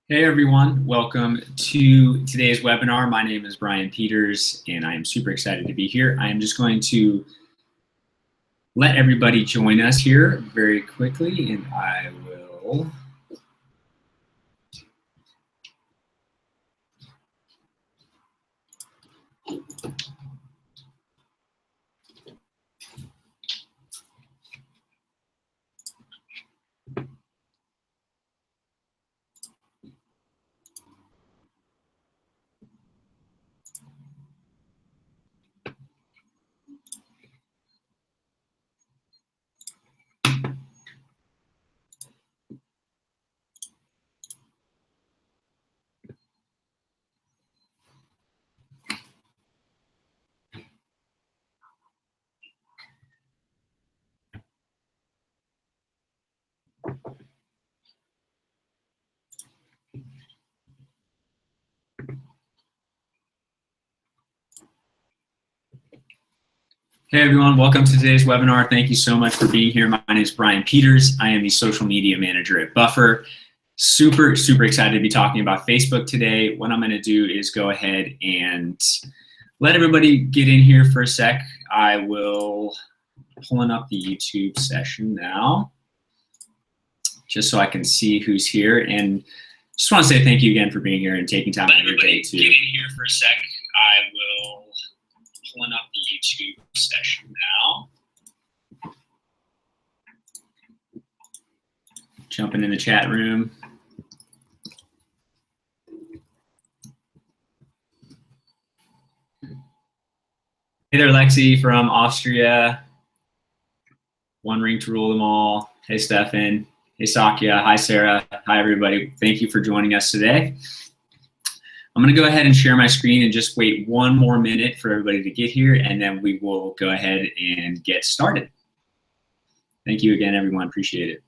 Hey everyone, welcome to today's webinar. My name is Brian Peters and I am super excited to be here. I am just going to let everybody join us here very quickly and I will Hey everyone, welcome to today's webinar. Thank you so much for being here. My name is Brian Peters. I am the social media manager at Buffer. Super excited to be talking about Facebook today. What I'm going to do is go ahead and let everybody get in here for a sec. I will pulling up the YouTube session now, just so I can see who's here. And just want to say thank you again for being here and taking time out of your day to get in here for a sec. I will pulling up the YouTube session now. Jumping in the chat room. Hey there, Lexi from Austria. One ring to rule them all. Hey, Stefan. Hey, Sakya. Hi, Sarah. Hi, everybody. Thank you for joining us today. I'm going to go ahead and share my screen and just wait one more minute for everybody to get here, and then we will go ahead and get started. Thank you again, everyone. Appreciate it.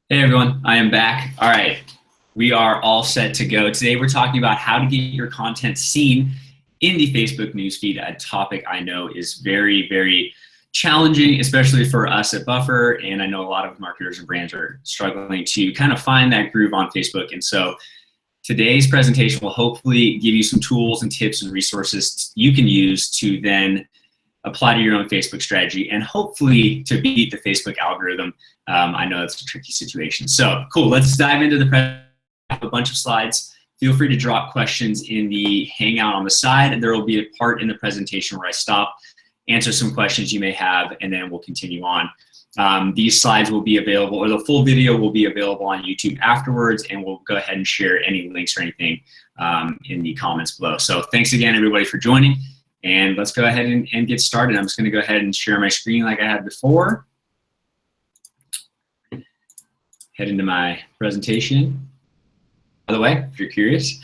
Hey everyone, I am back. All right, we are all set to go. Today we're talking about how to get your content seen in the Facebook newsfeed, a topic I know is very challenging, especially for us at Buffer, and I know a lot of marketers and brands are struggling to kind of find that groove on Facebook. And so today's presentation will hopefully give you some tools and tips and resources you can use to then apply to your own Facebook strategy and hopefully to beat the Facebook algorithm. I know it's a tricky situation. So cool, let's dive into the presentation. I have a bunch of slides. Feel free to drop questions in the Hangout on the side, and there will be a part in the presentation where I stop, answer some questions you may have, and then we'll continue on. These slides will be available, or the full video will be available on YouTube afterwards, and we'll go ahead and share any links or anything in the comments below. So thanks again, everybody, for joining. And let's go ahead and get started. I'm just going to go ahead and share my screen like I had before. Head into my presentation, by the way, if you're curious.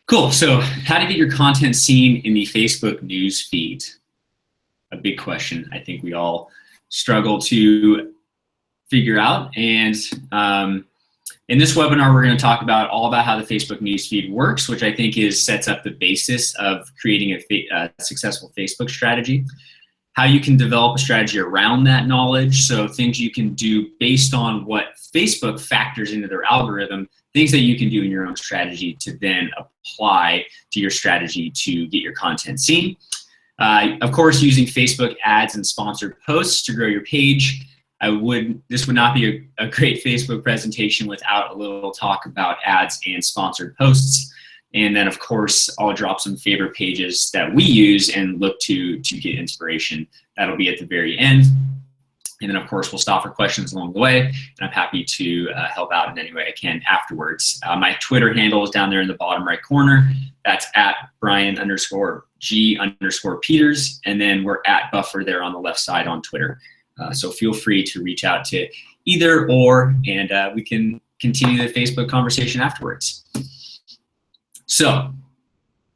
Cool, so how to get your content seen in the Facebook news feed? A big question I think we all struggle to figure out. And in this webinar, we're going to talk about all about how the Facebook newsfeed works, which I think sets up the basis of creating a successful Facebook strategy. How you can develop a strategy around that knowledge, so things you can do based on what Facebook factors into their algorithm, things that you can do in your own strategy to then apply to your strategy to get your content seen. Of course, using Facebook ads and sponsored posts to grow your page. This would not be a great Facebook presentation without a little talk about ads and sponsored posts. And then, of course, I'll drop some favorite pages that we use and look to get inspiration. That'll be at the very end. And then, of course, we'll stop for questions along the way. And I'm happy to help out in any way I can afterwards. My Twitter handle is down there in the bottom right corner. That's at Brian_G_Peters. And then we're at Buffer there on the left side on Twitter. So feel free to reach out to either or, and we can continue the Facebook conversation afterwards. So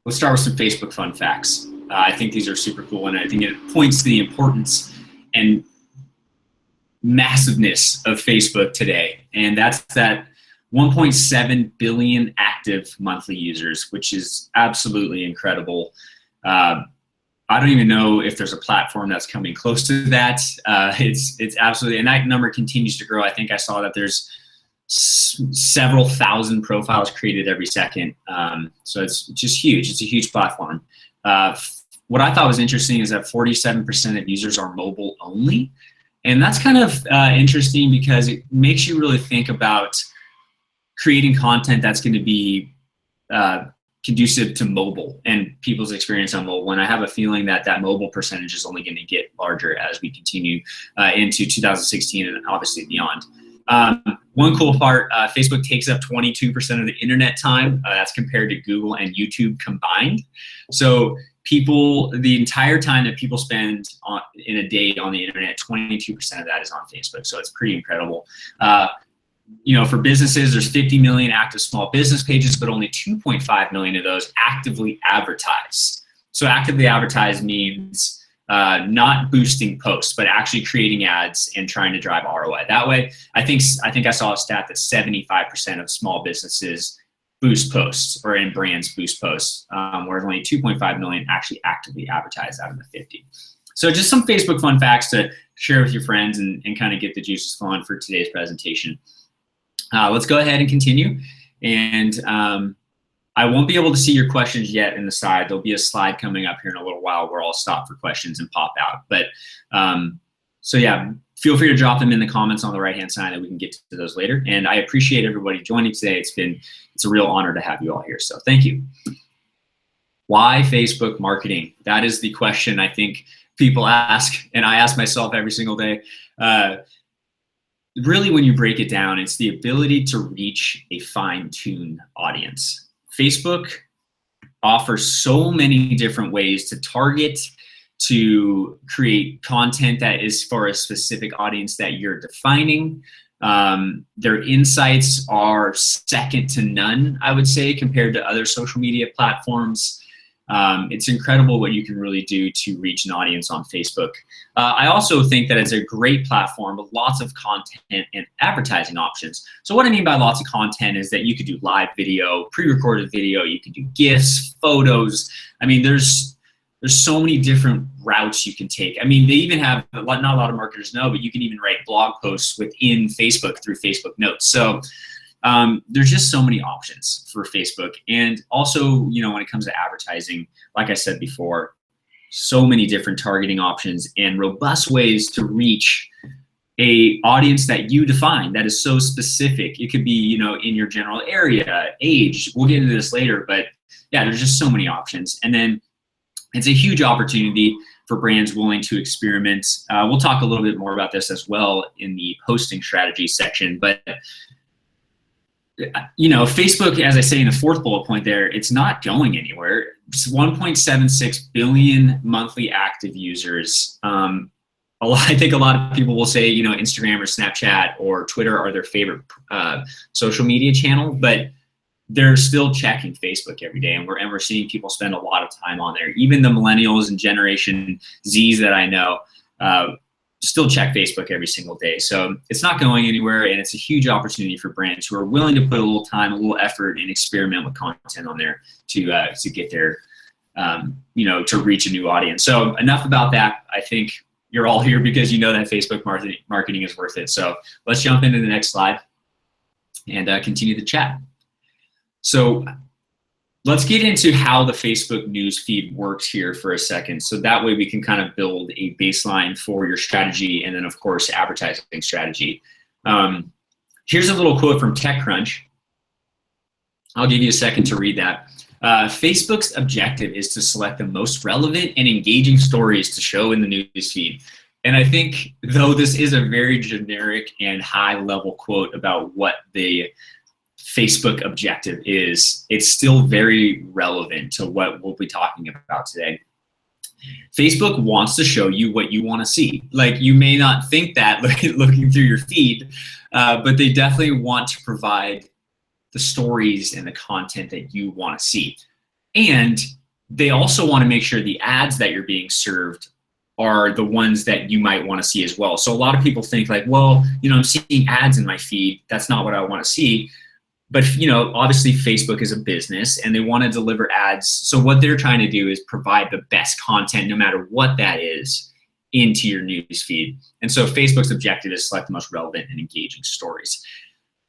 let's start with some Facebook fun facts. I think these are super cool, and I think it points to the importance and massiveness of Facebook today. And that's that 1.7 billion active monthly users, which is absolutely incredible. I don't even know if there's a platform that's coming close to that. It's absolutely, and that number continues to grow. I think I saw that there's several thousand profiles created every second. So it's just huge. It's a huge platform. What I thought was interesting is that 47% of users are mobile only. And that's kind of interesting because it makes you really think about creating content that's going to be conducive to mobile and people's experience on mobile. And I have a feeling that that mobile percentage is only going to get larger as we continue into 2016 and obviously beyond. One cool part, Facebook takes up 22% of the internet time. That's compared to Google and YouTube combined. So the entire time that people spend in a day on the internet, 22% of that is on Facebook. So it's pretty incredible. For businesses, there's 50 million active small business pages, but only 2.5 million of those actively advertise. So actively advertise means not boosting posts, but actually creating ads and trying to drive ROI that way. I think I saw a stat that 75% of small businesses boost posts, or in brands boost posts, whereas only 2.5 million actually actively advertise out of the 50. So just some Facebook fun facts to share with your friends and kind of get the juices flowing for today's presentation. Let's go ahead and continue. And I won't be able to see your questions yet in the side. There'll be a slide coming up here in a little while where I'll stop for questions and pop out. But so yeah, feel free to drop them in the comments on the right-hand side and we can get to those later. And I appreciate everybody joining today. It's a real honor to have you all here. So thank you. Why Facebook marketing? That is the question I think people ask, and I ask myself every single day. Really, when you break it down, it's the ability to reach a fine-tuned audience. Facebook offers so many different ways to target, to create content that is for a specific audience that you're defining. Their insights are second to none, I would say, compared to other social media platforms. It's incredible what you can really do to reach an audience on Facebook. I also think that it's a great platform with lots of content and advertising options. So what I mean by lots of content is that you could do live video, pre-recorded video, you could do GIFs, photos. I mean, there's so many different routes you can take. I mean, they even have, not a lot of marketers know, but you can even write blog posts within Facebook through Facebook Notes. So there's just so many options for Facebook. And also, when it comes to advertising, like I said before, so many different targeting options and robust ways to reach a audience that you define that is so specific. It could be, in your general area, age. We'll get into this later, but yeah, there's just so many options. And then it's a huge opportunity for brands willing to experiment. We'll talk a little bit more about this as well in the posting strategy section, but Facebook, as I say in the fourth bullet point there, it's not going anywhere. It's 1.76 billion monthly active users. I think a lot of people will say, Instagram or Snapchat or Twitter are their favorite social media channel, but they're still checking Facebook every day, and we're seeing people spend a lot of time on there. Even the millennials and Generation Zs that I know still check Facebook every single day. So it's not going anywhere, and it's a huge opportunity for brands who are willing to put a little time, a little effort, and experiment with content on there to get there, to reach a new audience. So enough about that. I think you're all here because you know that Facebook marketing is worth it. So let's jump into the next slide and continue the chat. So let's get into how the Facebook news feed works here for a second. So that way we can kind of build a baseline for your strategy, and then of course advertising strategy. Here's a little quote from TechCrunch. I'll give you a second to read that. Facebook's objective is to select the most relevant and engaging stories to show in the news feed. And I think, though this is a very generic and high level quote about what the Facebook objective is, it's still very relevant to what we'll be talking about today. Facebook wants to show you what you want to see. Like, you may not think that looking through your feed, but they definitely want to provide the stories and the content that you want to see. And they also want to make sure the ads that you're being served are the ones that you might want to see as well. So a lot of people think like, well, I'm seeing ads in my feed. That's not what I want to see. But obviously Facebook is a business and they want to deliver ads. So what they're trying to do is provide the best content, no matter what that is, into your news feed. And so Facebook's objective is select the most relevant and engaging stories.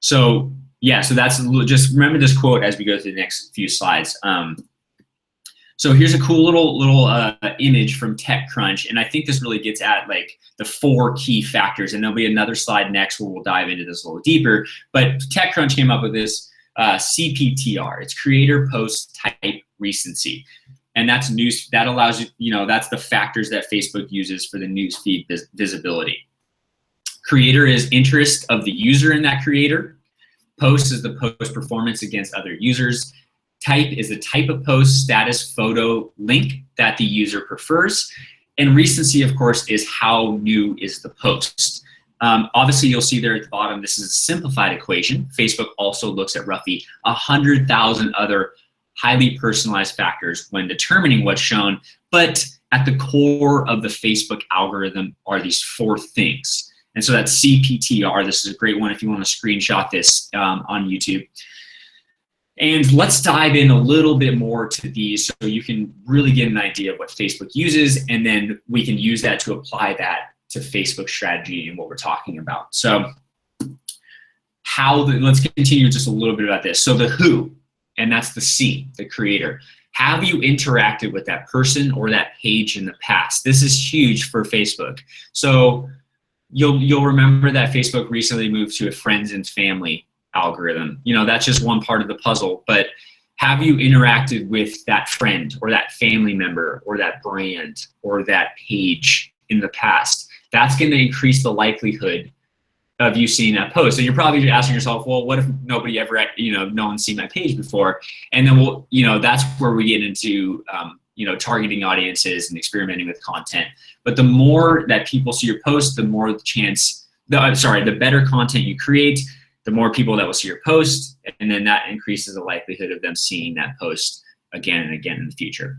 So yeah, so that's just remember this quote as we go through the next few slides. So here's a cool little image from TechCrunch, and I think this really gets at like the 4 key factors. And there'll be another slide next where we'll dive into this a little deeper. But TechCrunch came up with this CPTR. It's creator post type recency, and that's news that allows you. That's the factors that Facebook uses for the news feed visibility. Creator is interest of the user in that creator. Post is the post performance against other users. Type is the type of post, status, photo, link that the user prefers. And recency, of course, is how new is the post. Obviously, you'll see there at the bottom, this is a simplified equation. Facebook also looks at roughly 100,000 other highly personalized factors when determining what's shown. But at the core of the Facebook algorithm are these 4 things. And so that's CPTR. This is a great one if you want to screenshot this on YouTube. And let's dive in a little bit more to these so you can really get an idea of what Facebook uses, and then we can use that to apply that to Facebook strategy and what we're talking about. So let's continue just a little bit about this. So the who, and that's the C, the creator. Have you interacted with that person or that page in the past? This is huge for Facebook. So you'll remember that Facebook recently moved to a friends and family algorithm. That's just one part of the puzzle, but have you interacted with that friend or that family member or that brand or that page in the past? That's going to increase the likelihood of you seeing that post. And you're probably asking yourself, well, what if nobody ever, no one's seen my page before? And then that's where we get into, targeting audiences and experimenting with content. But the more that people see your post, the more the better content you create, the more people that will see your post, and then that increases the likelihood of them seeing that post again and again in the future.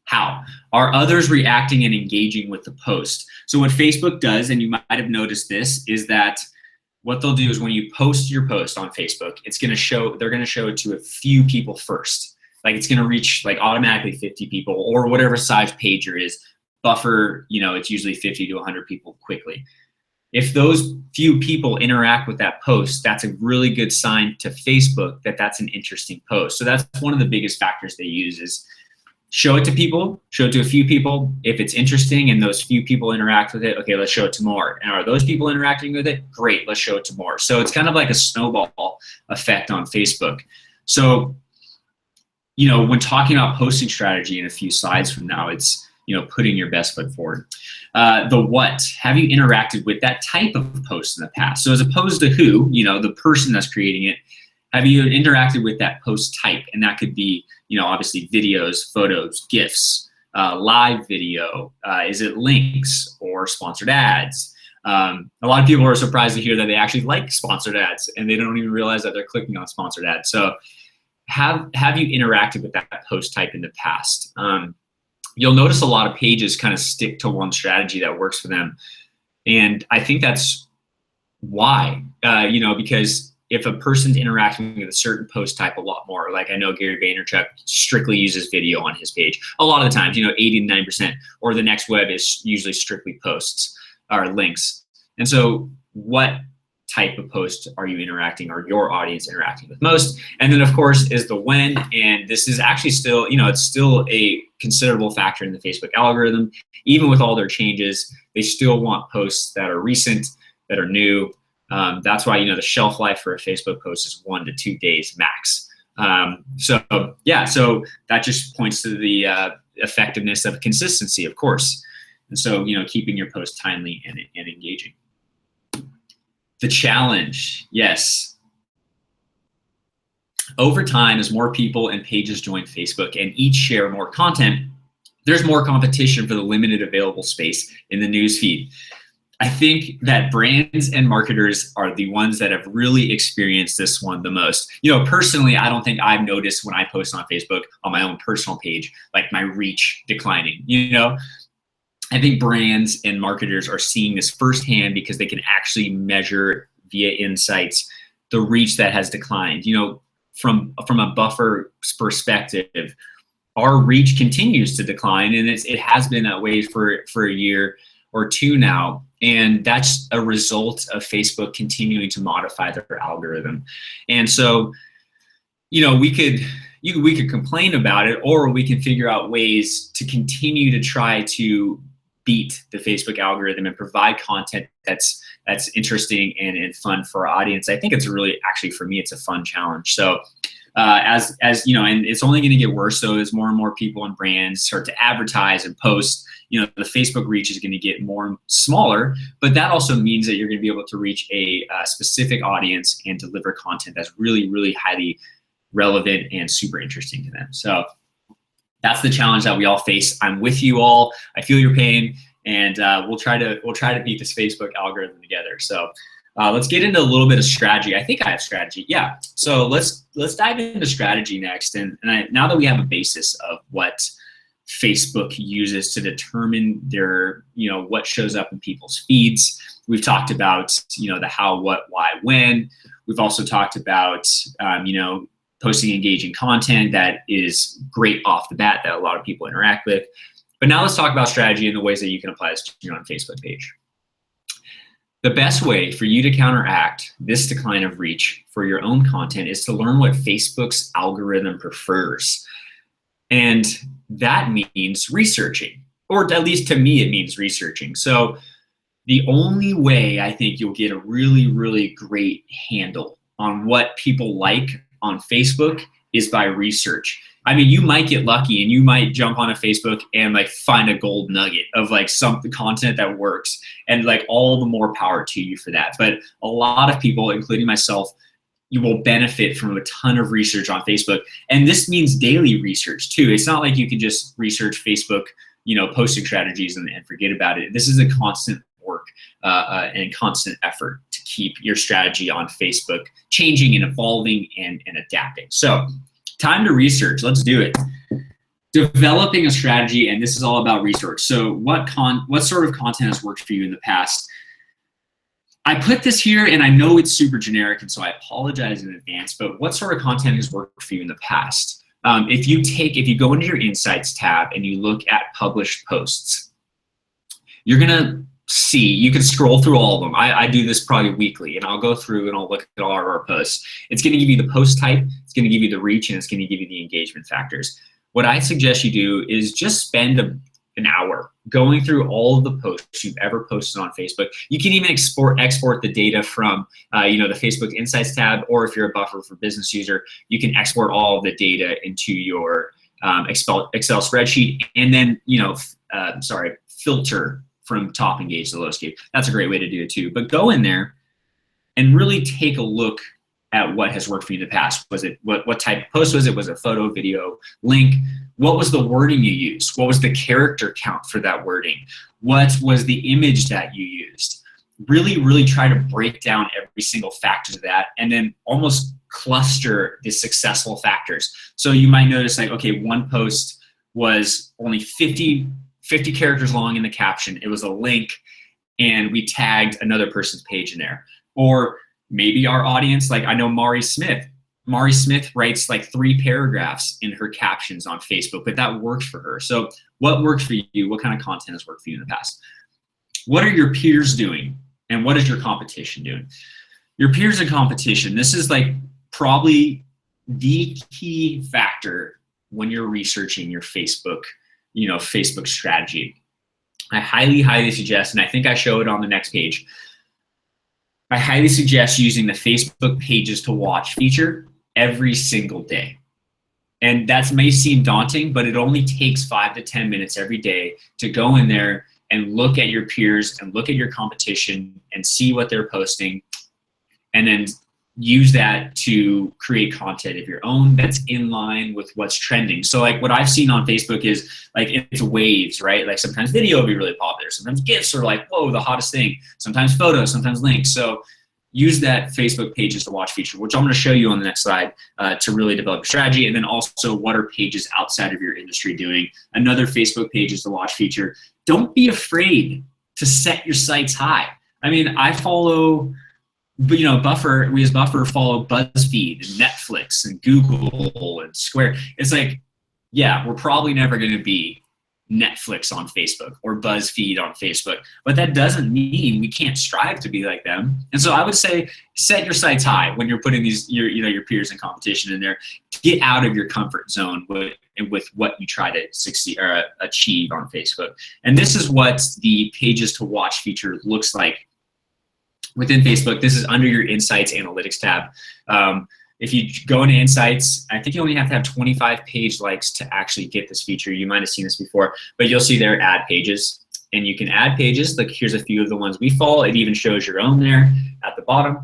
How? Are others reacting and engaging with the post? So what Facebook does, and you might have noticed this, is that what they'll do is when you post your post on Facebook, they're gonna show it to a few people first. Like it's gonna reach like automatically 50 people or whatever size page your is. Buffer, it's usually 50 to 100 people quickly. If those few people interact with that post, that's a really good sign to Facebook that that's an interesting post. So that's one of the biggest factors they use is show it to people, show it to a few people. If it's interesting and those few people interact with it, okay, let's show it to more. And are those people interacting with it? Great, let's show it to more. So it's kind of like a snowball effect on Facebook. So, when talking about posting strategy in a few slides from now, it's putting your best foot forward. The what, have you interacted with that type of post in the past? So as opposed to who, the person that's creating it, Have you interacted with that post type? And that could be, obviously videos, photos, GIFs, live video. Is it links or sponsored ads? A lot of people are surprised to hear that they actually like sponsored ads and they don't even realize that they're clicking on sponsored ads. So have you interacted with that post type in the past? You'll notice a lot of pages kind of stick to one strategy that works for them. And I think that's why, because if a person's interacting with a certain post type a lot more, like I know Gary Vaynerchuk strictly uses video on his page a lot of the times, 80 to 90%, or the next web is usually strictly posts or links. And so what type of post are you interacting, or your audience interacting with most? And then of course is the when, and this is actually still, it's still a considerable factor in the Facebook algorithm. Even with all their changes, they still want posts that are recent, that are new. That's why, the shelf life for a Facebook post is 1 to 2 days max. So that just points to the effectiveness of consistency, of course. And so, keeping your post timely and engaging. The challenge, yes. Over time, as more people and pages join Facebook and each share more content, there's more competition for the limited available space in the newsfeed. I think that brands and marketers are the ones that have really experienced this one the most. Personally, I don't think I've noticed when I post on Facebook on my own personal page, like my reach declining. I think brands and marketers are seeing this firsthand because they can actually measure via insights the reach that has declined. From a buffer perspective, our reach continues to decline, and it has been that way for a year or two now. And that's a result of Facebook continuing to modify their algorithm. And so, we could complain about it, or we can figure out ways to continue to try to beat the Facebook algorithm and provide content that's interesting and fun for our audience. I think it's really, actually for me, it's a fun challenge. So as and it's only going to get worse. So as more and more people and brands start to advertise and post, the Facebook reach is going to get smaller, but that also means that you're going to be able to reach a specific audience and deliver content that's really, really highly relevant and super interesting to them. So that's the challenge that we all face. I'm with you all. I feel your pain, and we'll try to beat this Facebook algorithm together. So let's get into a little bit of strategy. I think I have strategy. Yeah. So let's dive into strategy next. And now that we have a basis of what Facebook uses to determine their, what shows up in people's feeds, we've talked about, the how, what, why, when. We've also talked about, posting engaging content that is great off the bat that a lot of people interact with. But now let's talk about strategy and the ways that you can apply this to your own Facebook page. The best way for you to counteract this decline of reach for your own content is to learn what Facebook's algorithm prefers. And that means researching, or at least to me, it means researching. So the only way I think you'll get a really, really great handle on what people like on Facebook is by research. I mean, you might get lucky and you might jump on a Facebook and find a gold nugget of some content that works, and all the more power to you for that. But a lot of people, including myself, you will benefit from a ton of research on Facebook. And this means daily research too. It's not like you can just research Facebook, posting strategies and forget about it. This is a constant work and constant effort to keep your strategy on Facebook changing and evolving and adapting. So time to research. Let's do it. Developing a strategy, and this is all about research. So what sort of content has worked for you in the past? I put this here, and I know it's super generic, and so I apologize in advance, but what sort of content has worked for you in the past? If you go into your Insights tab and you look at published posts, you're gonna see, you can scroll through all of them. I do this probably weekly, and I'll go through and I'll look at all of our posts. It's gonna give you the post type, it's gonna give you the reach, and it's gonna give you the engagement factors. What I suggest you do is just spend an hour going through all of the posts you've ever posted on Facebook. You can even export the data from the Facebook Insights tab, or if you're a Buffer for Business user, you can export all of the data into your Excel spreadsheet, and then filter from top engaged to lowest engaged. That's a great way to do it too. But go in there and really take a look at what has worked for you in the past. Was it what type of post was it? Was it photo, video, link? What was the wording you used? What was the character count for that wording? What was the image that you used? Really, really try to break down every single factor to that, and then almost cluster the successful factors. So you might notice like, okay, one post was only 50 characters long in the caption. It was a link and we tagged another person's page in there. Or maybe our audience, like I know Mari Smith writes like 3 paragraphs in her captions on Facebook, but that works for her. So what works for you? What kind of content has worked for you in the past? What are your peers doing? And what is your competition doing? Your peers and competition, this is like probably the key factor when you're researching your Facebook, Facebook strategy. I highly, highly suggest, and I think I show it on the next page, I highly suggest using the Facebook pages to watch feature every single day. And that may seem daunting, but it only takes 5 to 10 minutes every day to go in there and look at your peers and look at your competition and see what they're posting, and then use that to create content of your own that's in line with what's trending. So like what I've seen on Facebook is like it's waves, right? Like sometimes video will be really popular. Sometimes GIFs are like, whoa, the hottest thing. Sometimes photos, sometimes links. So use that Facebook pages to watch feature, which I'm going to show you on the next slide, to really develop a strategy. And then also what are pages outside of your industry doing? Another Facebook pages to watch feature. Don't be afraid to set your sights high. I mean, I follow, Buffer, we as Buffer follow BuzzFeed and Netflix and Google and Square. It's like, yeah, we're probably never going to be Netflix on Facebook or BuzzFeed on Facebook, but that doesn't mean we can't strive to be like them. And so I would say set your sights high when you're putting your peers in competition in there. Get out of your comfort zone with what you try to succeed or achieve on Facebook. And this is what the pages to watch feature looks like within Facebook. This is under your Insights Analytics tab. If you go into Insights, I think you only have to have 25 page likes to actually get this feature. You might have seen this before, but you'll see there add pages, and you can add pages. Like here's a few of the ones we follow. It even shows your own there at the bottom.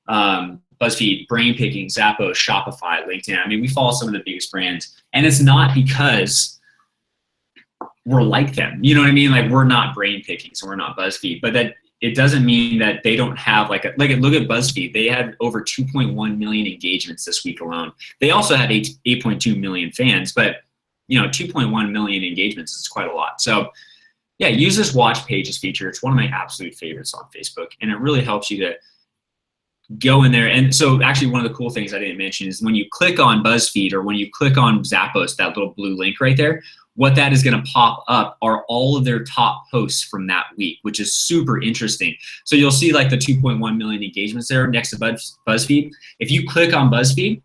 BuzzFeed, Brainpicking, Zappos, Shopify, LinkedIn. I mean, we follow some of the biggest brands, and it's not because we're like them. You know what I mean? Like we're not Brainpicking, so we're not BuzzFeed, but that it doesn't mean that they don't have look at BuzzFeed. They had over 2.1 million engagements this week alone. They also have 8.2 million fans, but 2.1 million engagements is quite a lot. So yeah, use this watch pages feature. It's one of my absolute favorites on Facebook, and it really helps you to go in there. And so actually one of the cool things I didn't mention is when you click on BuzzFeed or when you click on Zappos, that little blue link right there, what that is going to pop up are all of their top posts from that week, which is super interesting. So you'll see like the 2.1 million engagements there next to BuzzFeed. If you click on BuzzFeed,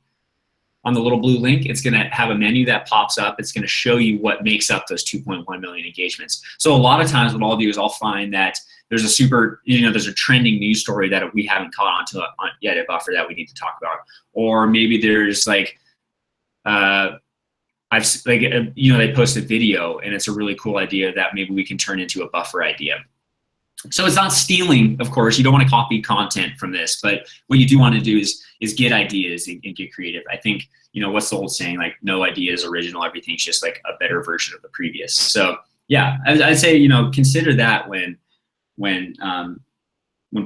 on the little blue link, it's going to have a menu that pops up. It's going to show you what makes up those 2.1 million engagements. So a lot of times what I'll do is I'll find that there's a trending news story that we haven't caught on to yet at Buffer that we need to talk about. Or maybe there's like, they post a video and it's a really cool idea that maybe we can turn into a Buffer idea. So it's not stealing, of course. You don't want to copy content from this, but what you do want to do is get ideas and get creative. I think, what's the old saying, like no idea is original, everything's just like a better version of the previous. So yeah, I'd say, consider that when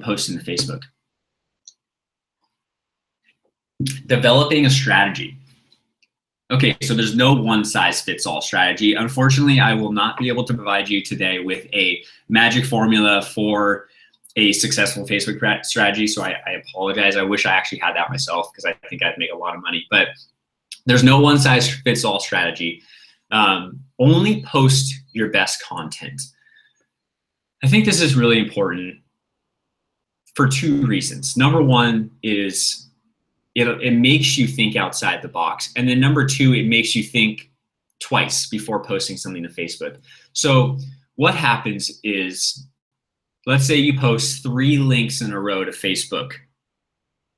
posting to Facebook. Developing a strategy. Okay, so there's no one-size-fits-all strategy. Unfortunately, I will not be able to provide you today with a magic formula for a successful Facebook strategy, so I apologize. I wish I actually had that myself because I think I'd make a lot of money, but there's no one-size-fits-all strategy. Only post your best content. I think this is really important for 2 reasons. Number one is it makes you think outside the box. And then number 2, it makes you think twice before posting something to Facebook. So what happens is, let's say you post 3 links in a row to Facebook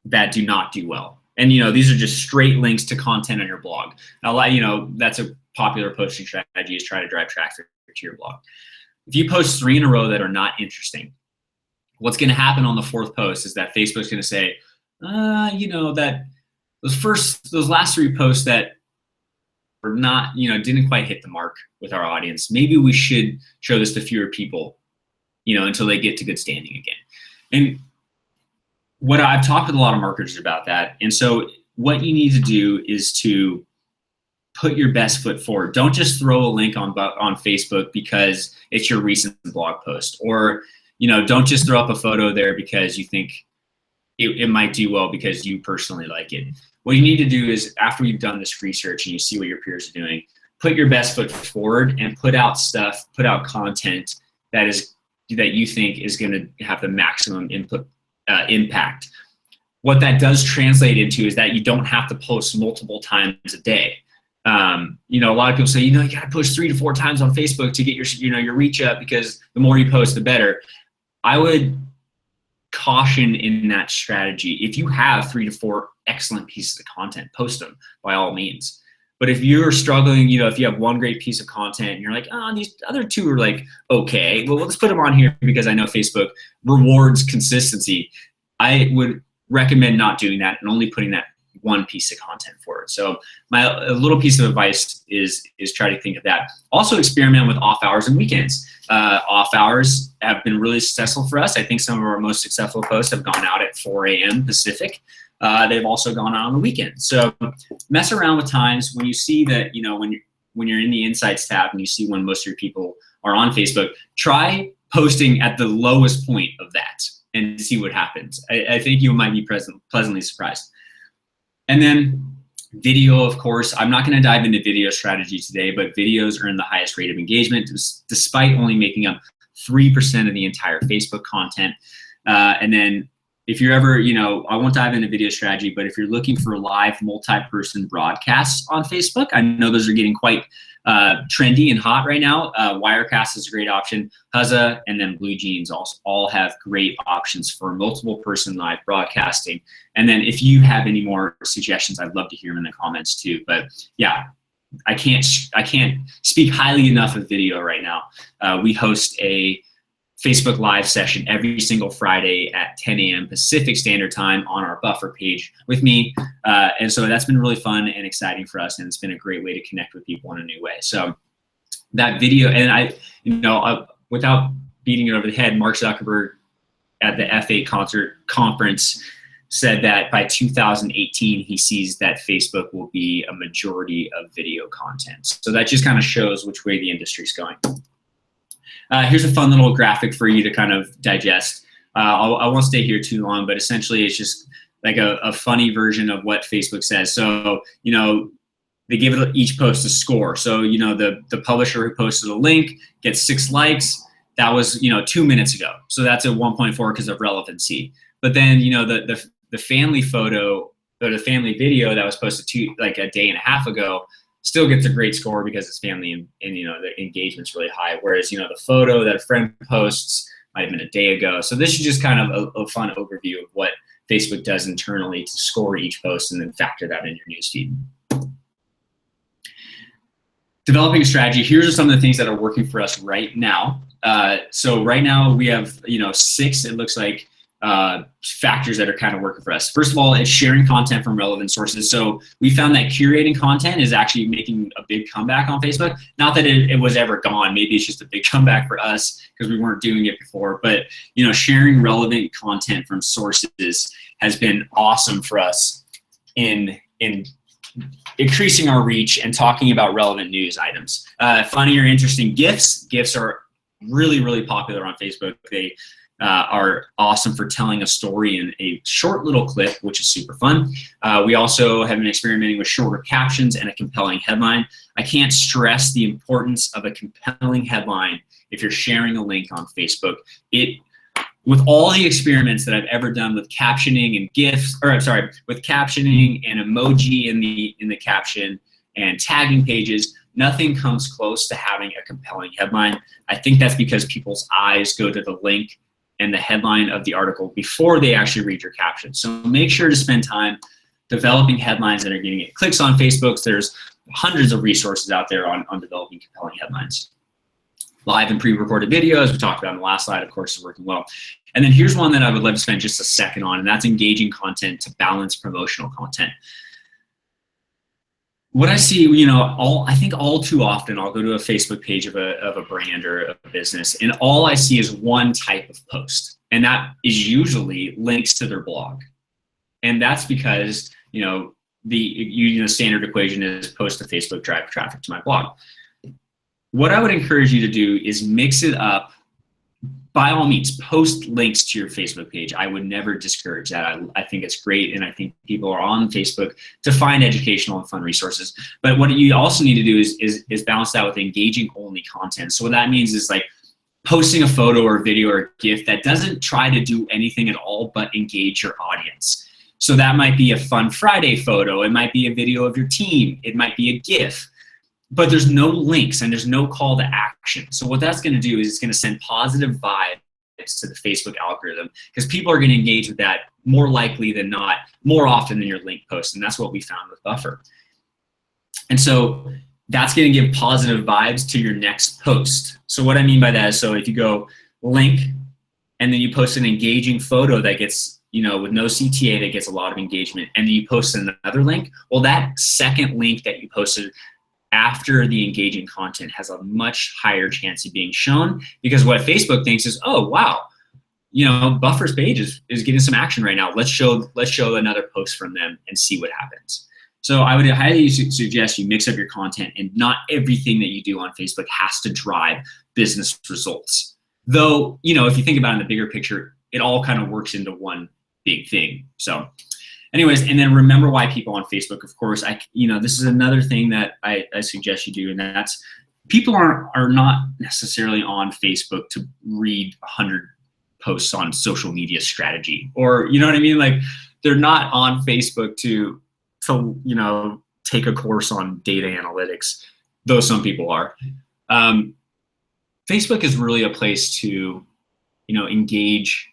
that do not do well. And these are just straight links to content on your blog. Now, that's a popular posting strategy, is try to drive traffic to your blog. If you post 3 in a row that are not interesting, what's going to happen on the 4th post is that Facebook's going to say, that those last 3 posts that were not, didn't quite hit the mark with our audience. Maybe we should show this to fewer people, until they get to good standing again. And what I've talked with a lot of marketers about that. And so what you need to do is to put your best foot forward. Don't just throw a link on Facebook because it's your recent blog post, or, don't just throw up a photo there because you think it might do well because you personally like it. What you need to do is, after you've done this research and you see what your peers are doing, put your best foot forward and put out content that you think is going to have the maximum impact. What that does translate into is that you don't have to post multiple times a day. A lot of people say, you got to post 3 to 4 times on Facebook to get your reach up, because the more you post, the better. I would caution in that strategy. If you have 3 to 4 excellent pieces of content, post them by all means. But if you're struggling, if you have one great piece of content and you're like, these other 2 are like, okay, well, let's put them on here because I know Facebook rewards consistency. I would recommend not doing that and only putting that one piece of content forward. So a little piece of advice is try to think of that. Also experiment with off hours and weekends. Off hours have been really successful for us. I think some of our most successful posts have gone out at 4 a.m. Pacific. They've also gone out on the weekend. So mess around with times. When you see that, when you're in the Insights tab and you see when most of your people are on Facebook, try posting at the lowest point of that and see what happens. I think you might be pleasantly surprised. And then video, of course. I'm not going to dive into video strategy today, but videos earn the highest rate of engagement despite only making up 3% of the entire Facebook content. And then if you're ever, I won't dive into video strategy, but if you're looking for live multi-person broadcasts on Facebook, I know those are getting quite trendy and hot right now. Wirecast is a great option. Huzza and then Blue Jeans all have great options for multiple person live broadcasting. And then if you have any more suggestions, I'd love to hear them in the comments too. But yeah, I can't speak highly enough of video right now. We host a Facebook Live session every single Friday at 10 a.m. Pacific Standard Time on our Buffer page with me. And so that's been really fun and exciting for us, and it's been a great way to connect with people in a new way. So that video, and without beating it over the head, Mark Zuckerberg at the F8 conference said that by 2018, he sees that Facebook will be a majority of video content. So that just kind of shows which way the industry's going. Here's a fun little graphic for you to kind of digest. I won't stay here too long, but essentially it's just like a funny version of what Facebook says. So, they give each post a score. So, the publisher who posted a link gets 6 likes. That was, 2 minutes ago. So that's a 1.4 because of relevancy. But then, the family photo or the family video that was posted like a day and a half ago still gets a great score because it's family and the engagement's really high. Whereas, the photo that a friend posts might have been a day ago. So this is just kind of a fun overview of what Facebook does internally to score each post and then factor that in your newsfeed. Developing a strategy. Here are some of the things that are working for us right now. So right now we have, 6, it looks like, factors that are kind of working for us. First of all, it's sharing content from relevant sources. So we found that curating content is actually making a big comeback on Facebook. Not that it was ever gone. Maybe it's just a big comeback for us because we weren't doing it before. But sharing relevant content from sources has been awesome for us in increasing our reach and talking about relevant news items. Funny or interesting GIFs. GIFs are really, really popular on Facebook. They are awesome for telling a story in a short little clip, which is super fun. We also have been experimenting with shorter captions and a compelling headline. I can't stress the importance of a compelling headline if you're sharing a link on Facebook. With all the experiments that I've ever done with captioning and GIFs, with captioning and emoji in the caption and tagging pages, nothing comes close to having a compelling headline. I think that's because people's eyes go to the link and the headline of the article before they actually read your caption. So make sure to spend time developing headlines that are getting clicks on Facebook. There's hundreds of resources out there on developing compelling headlines. live and pre-recorded videos, we talked about in the last slide, of course, is working well. And then here's one that I would love to spend just a second on, and that's engaging content to balance promotional content. What I see, I think all too often, I'll go to a Facebook page of a brand or a business, and all I see is one type of post, and that is usually links to their blog. And that's because, the standard equation is post to Facebook, drive traffic to my blog. What I would encourage you to do is mix it up. By all means, post links to your Facebook page. I would never discourage that. I think it's great, and I think people are on Facebook to find educational and fun resources. But what you also need to do is balance that with engaging only content. So what that means is like posting a photo or video or a GIF that doesn't try to do anything at all but engage your audience. So that might be a Fun Friday photo. It might be a video of your team. It might be a GIF. But there's no links and there's no call to action. So what that's going to do is it's going to send positive vibes to the Facebook algorithm, because people are going to engage with that more likely than not, more often than your link post. And that's what we found with Buffer. And so that's going to give positive vibes to your next post. So what I mean by that is, so if you go link and then you post an engaging photo that gets, with no CTA, that gets a lot of engagement, and then you post another link, well, that second link that you posted after the engaging content has a much higher chance of being shown, because what Facebook thinks is, oh, wow, Buffer's page is getting some action right now. Let's show another post from them and see what happens. So I would highly suggest you mix up your content, and not everything that you do on Facebook has to drive business results. Though, if you think about it in the bigger picture, it all kind of works into one big thing. So anyways, and then remember why people on Facebook, of course, this is another thing that I suggest you do, and that's people are not necessarily on Facebook to read 100 posts on social media strategy, or, you know what I mean? Like, they're not on Facebook to take a course on data analytics, though some people are. Facebook is really a place to, engage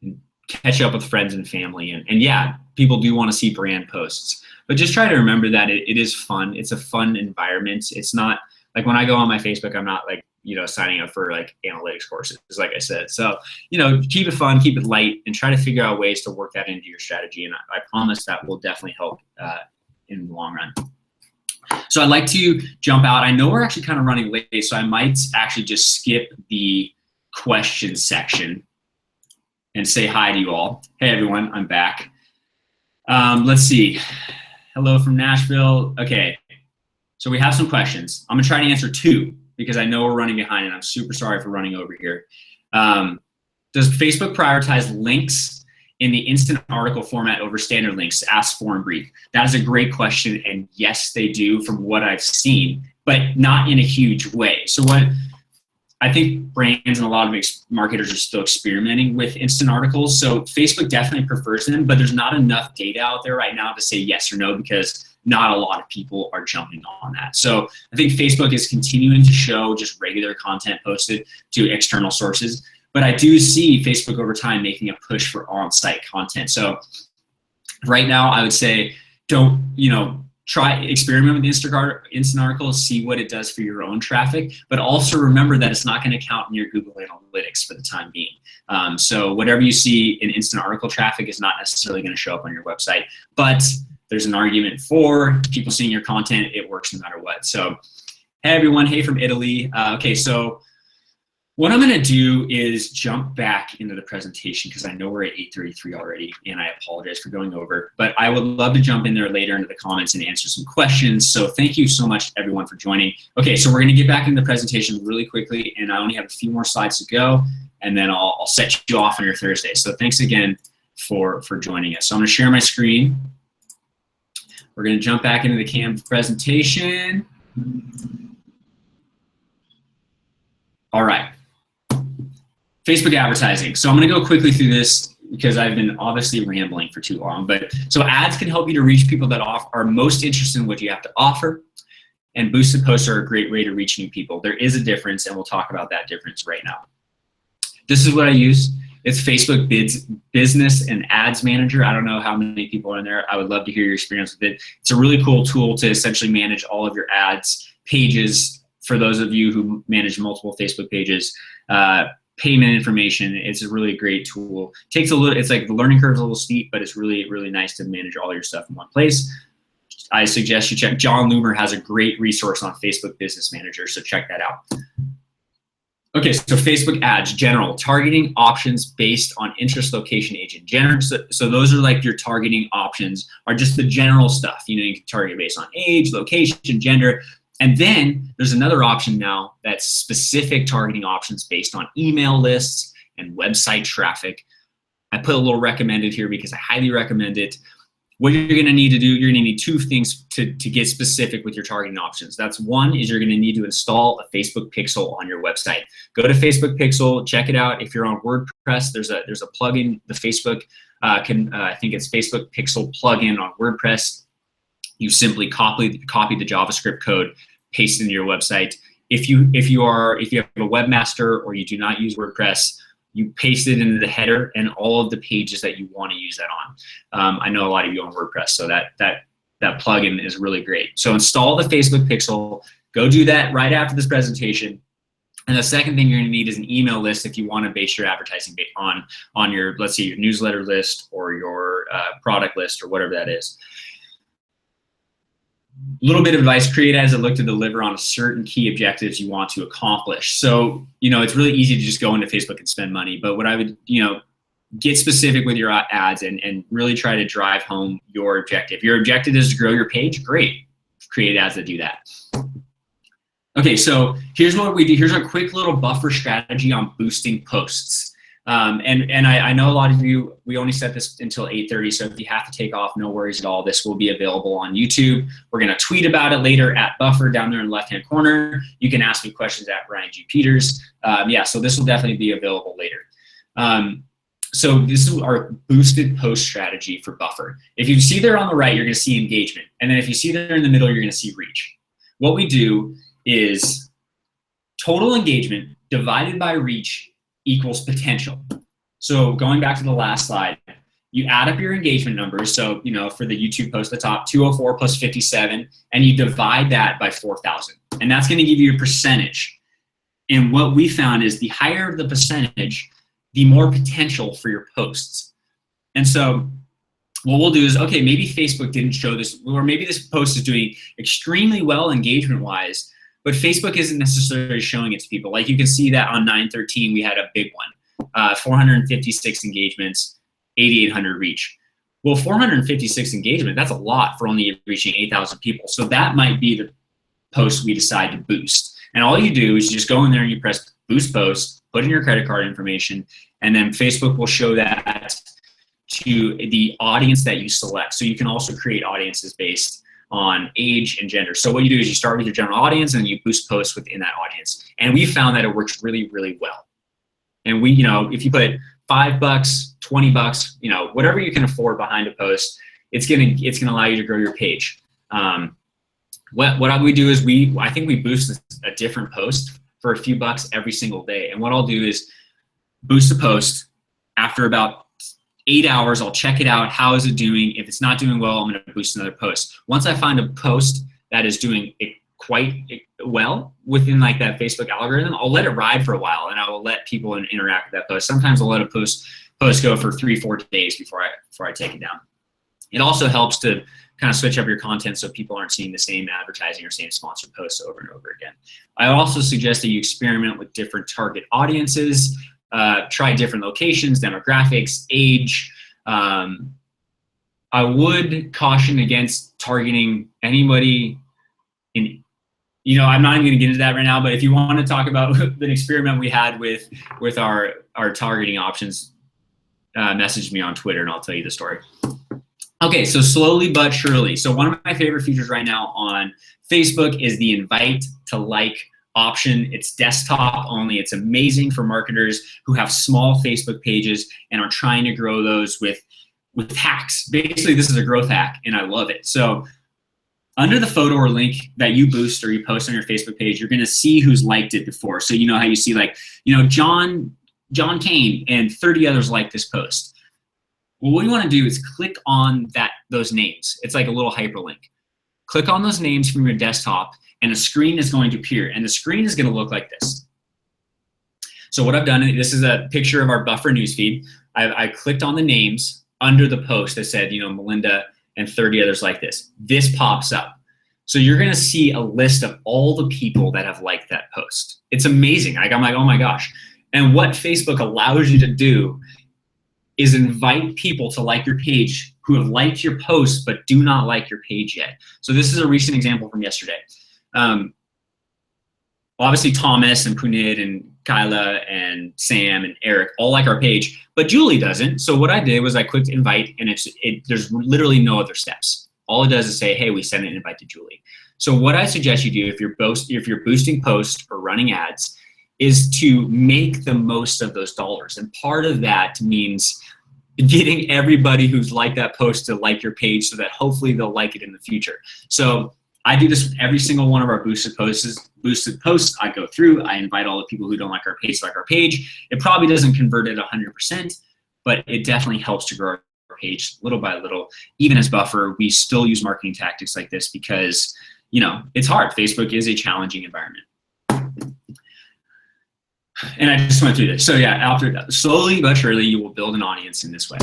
and catch up with friends and family. And yeah, people do want to see brand posts, but just try to remember that it is fun. It's a fun environment. It's not like when I go on my Facebook, I'm not like, signing up for like analytics courses, like I said. So, keep it fun, keep it light, and try to figure out ways to work that into your strategy. And I promise that will definitely help in the long run. So I'd like to jump out. I know we're actually kind of running late, so I might actually just skip the questions section and say hi to you all. Hey everyone, I'm back. Let's see. Hello from Nashville. Okay, so we have some questions. I'm gonna try to answer two because I know we're running behind, and I'm super sorry for running over here. Does Facebook prioritize links in the instant article format over standard links? Ask Forum Brief. That is a great question, and yes, they do from what I've seen, but not in a huge way. So what I think brands and a lot of marketers are still experimenting with instant articles. So Facebook definitely prefers them, but there's not enough data out there right now to say yes or no, because not a lot of people are jumping on that. So I think Facebook is continuing to show just regular content posted to external sources, but I do see Facebook over time making a push for on-site content. So right now I would say don't, try experiment with instant articles, see what it does for your own traffic, but also remember that it's not going to count in your Google Analytics for the time being. So whatever you see in instant article traffic is not necessarily going to show up on your website, but there's an argument for people seeing your content. It works no matter what. So hey everyone, hey from Italy. Okay, so what I'm gonna do is jump back into the presentation because I know we're at 8:33 already, and I apologize for going over, but I would love to jump in there later into the comments and answer some questions. So thank you so much everyone for joining. Okay, so we're gonna get back into the presentation really quickly, and I only have a few more slides to go, and then I'll set you off on your Thursday. So thanks again for joining us. So I'm gonna share my screen. We're gonna jump back into the Canva presentation. All right. Facebook advertising. So I'm gonna go quickly through this because I've been obviously rambling for too long. But so ads can help you to reach people that are most interested in what you have to offer, and boosted posts are a great way to reach new people. There is a difference, and we'll talk about that difference right now. This is what I use. It's Facebook Business and Ads Manager. I don't know how many people are in there. I would love to hear your experience with it. It's a really cool tool to essentially manage all of your ads pages for those of you who manage multiple Facebook pages, payment information. It's a really great tool. Takes a little, it's like the learning curve is a little steep, but it's really, really nice to manage all your stuff in one place. I suggest you check, John Loomer has a great resource on Facebook Business Manager, so check that out. Okay, so Facebook ads, general, targeting options based on interest, location, age, and gender. So those are like your targeting options, are just the general stuff. You know, you can target based on age, location, gender. And then there's another option now that's specific targeting options based on email lists and website traffic. I put a little recommended here because I highly recommend it. What you're gonna need to do, you're gonna need two things to get specific with your targeting options. That's one, is you're gonna need to install a Facebook pixel on your website. Go to Facebook pixel, check it out. If you're on WordPress, there's a plugin, the Facebook, I think it's Facebook pixel plugin on WordPress. You simply copy the JavaScript code, paste it into your website. If you have a webmaster or you do not use WordPress, you paste it into the header and all of the pages that you want to use that on. I know a lot of you on WordPress, so that plugin is really great. So install the Facebook pixel. Go do that right after this presentation. And the second thing you're going to need is an email list if you want to base your advertising on your, let's say, your newsletter list or your product list or whatever that is. Little bit of advice: create ads that look to deliver on certain key objectives you want to accomplish. So, you know, it's really easy to just go into Facebook and spend money, but what I would, you know, get specific with your ads and really try to drive home your objective. Your objective is to grow your page, great. Create ads that do that. Okay, so here's what we do. Here's a quick little buffer strategy on boosting posts. And I know a lot of you, we only set this until 8:30, so if you have to take off, no worries at all. This will be available on YouTube. We're gonna tweet about it later at Buffer down there in the left-hand corner. You can ask me questions at Brian G. Peters. Yeah, so this will definitely be available later. So this is our boosted post strategy for Buffer. If you see there on the right, you're gonna see engagement. And then if you see there in the middle, you're gonna see reach. What we do is total engagement divided by reach equals potential. So going back to the last slide, you add up your engagement numbers. So, you know, for the YouTube post at the top, 204 plus 57, and you divide that by 4,000. And that's gonna give you a percentage. And what we found is the higher the percentage, the more potential for your posts. And so what we'll do is, okay, maybe Facebook didn't show this, or maybe this post is doing extremely well engagement-wise, but Facebook isn't necessarily showing it to people. Like you can see that on 9/13, we had a big one, 456 engagements, 8,800 reach. Well, 456 engagement, that's a lot for only reaching 8,000 people. So that might be the post we decide to boost. And all you do is you just go in there and you press boost post, put in your credit card information, and then Facebook will show that to the audience that you select. So you can also create audiences based on age and gender. So what you do is you start with your general audience and you boost posts within that audience. And we found that it works really, really well. And we, you know, if you put $5, $20, you know, whatever you can afford behind a post, it's gonna allow you to grow your page. What we do is I think we boost a different post for a few bucks every single day. And what I'll do is boost a post. After about 8 hours, I'll check it out. How is it doing? If it's not doing well, I'm gonna boost another post. Once I find a post that is doing it quite well within like that Facebook algorithm, I'll let it ride for a while and I will let people interact with that post. Sometimes I'll let a post go for 3-4 days before I take it down. It also helps to kind of switch up your content so people aren't seeing the same advertising or same sponsored posts over and over again. I also suggest that you experiment with different target audiences. Try different locations, demographics, age. I would caution against targeting anybody in, you know, I'm not even gonna get into that right now, but if you want to talk about the experiment we had with our targeting options, message me on Twitter and I'll tell you the story. Okay, so slowly but surely. So one of my favorite features right now on Facebook is the invite to like option. It's desktop only. It's amazing for marketers who have small Facebook pages and are trying to grow those with hacks. Basically, this is a growth hack and I love it. So under the photo or link that you boost or you post on your Facebook page, you're gonna see who's liked it before. So you know how you see like, you know, John Kane and 30 others like this post. Well, what you wanna do is click on those names. It's like a little hyperlink. Click on those names from your desktop and a screen is going to appear, and the screen is going to look like this. So what I've done, this is a picture of our Buffer newsfeed. I clicked on the names under the post that said, Melinda and 30 others like this. This pops up. So you're going to see a list of all the people that have liked that post. It's amazing. I'm like, oh my gosh. And what Facebook allows you to do is invite people to like your page who have liked your post but do not like your page yet. So this is a recent example from yesterday. Obviously Thomas and Punit and Kyla and Sam and Eric all like our page, but Julie doesn't. So what I did was I clicked invite, and there's literally no other steps. All it does is say, hey, we sent an invite to Julie. So what I suggest you do if you're boosting posts or running ads is to make the most of those dollars. And part of that means getting everybody who's liked that post to like your page so that hopefully they'll like it in the future. So I do this with every single one of our boosted posts. I go through, I invite all the people who don't like our page to like our page. It probably doesn't convert it 100%, but it definitely helps to grow our page little by little. Even as Buffer, we still use marketing tactics like this because, it's hard. Facebook is a challenging environment. And I just went through this. So yeah, after that, slowly but surely, you will build an audience in this way.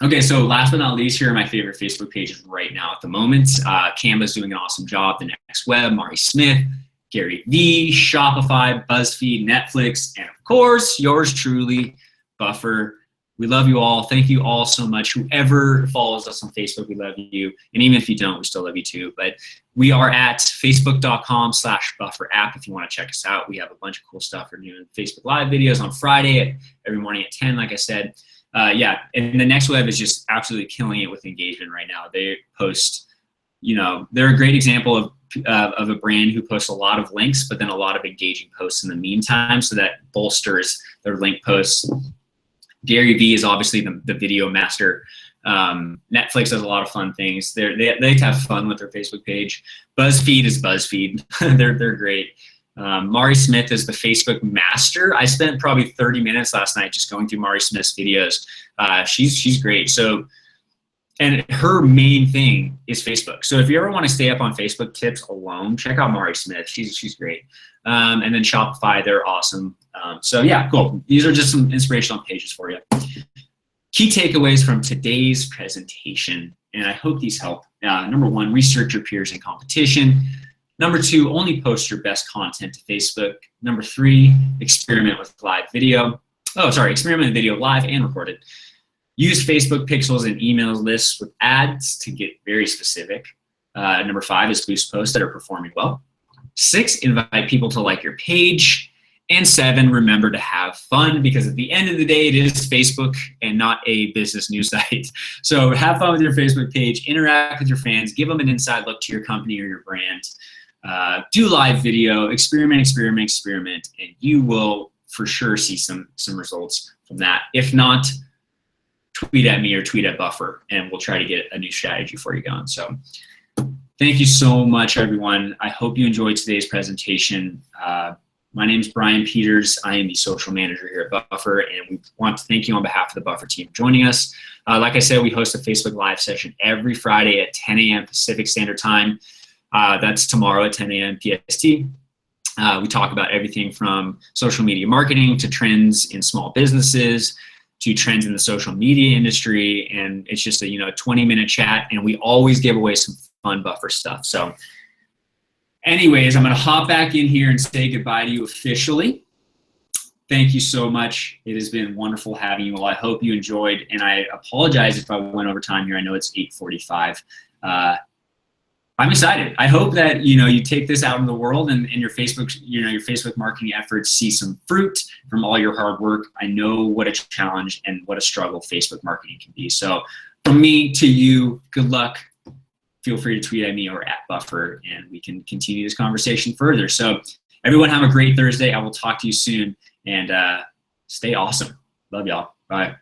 Okay, so last but not least, here are my favorite Facebook pages right now at the moment. Canva's doing an awesome job. The Next Web, Mari Smith, Gary Vee, Shopify, BuzzFeed, Netflix, and of course, yours truly, Buffer. We love you all. Thank you all so much. Whoever follows us on Facebook, we love you. And even if you don't, we still love you too. But we are at facebook.com/bufferapp if you want to check us out. We have a bunch of cool stuff. We're doing Facebook Live videos on Friday, every morning at 10, like I said. Yeah, and the Next Web is just absolutely killing it with engagement right now. They post, they're a great example of a brand who posts a lot of links, but then a lot of engaging posts in the meantime, so that bolsters their link posts. Gary Vee is obviously the video master. Netflix does a lot of fun things. They like to have fun with their Facebook page. BuzzFeed is BuzzFeed. They're great. Mari Smith is the Facebook master. I spent probably 30 minutes last night just going through Mari Smith's videos. She's great. So, and her main thing is Facebook. So if you ever want to stay up on Facebook tips alone, check out Mari Smith. She's great. And then Shopify, they're awesome. So yeah, cool. These are just some inspirational pages for you. Key takeaways from today's presentation, and I hope these help. Number one, research your peers and competition. Number two, only post your best content to Facebook. Number three, experiment with live video. Experiment with video live and recorded. Use Facebook pixels and email lists with ads to get very specific. Number five is boost posts that are performing well. 6, invite people to like your page. And 7, remember to have fun, because at the end of the day, it is Facebook and not a business news site. So have fun with your Facebook page, interact with your fans, give them an inside look to your company or your brand. Do live video, experiment, and you will for sure see some results from that. If not, tweet at me or tweet at Buffer, and we'll try to get a new strategy for you going. So thank you so much, everyone. I hope you enjoyed today's presentation. My name is Brian Peters. I am the social manager here at Buffer, and we want to thank you on behalf of the Buffer team for joining us. Like I said, we host a Facebook Live session every Friday at 10 a.m. Pacific Standard Time. That's tomorrow at 10 a.m. PST. We talk about everything from social media marketing to trends in small businesses to trends in the social media industry, and it's just a 20-minute chat, and we always give away some fun Buffer stuff. So anyways, I'm going to hop back in here and say goodbye to you officially. Thank you so much. It has been wonderful having you all. I hope you enjoyed, and I apologize if I went over time here. I know it's 8:45. I'm excited. I hope that you take this out in the world, and your Facebook, your Facebook marketing efforts see some fruit from all your hard work. I know what a challenge and what a struggle Facebook marketing can be. So from me to you, good luck. Feel free to tweet at me or at Buffer, and we can continue this conversation further. So everyone have a great Thursday. I will talk to you soon, and stay awesome. Love y'all. Bye.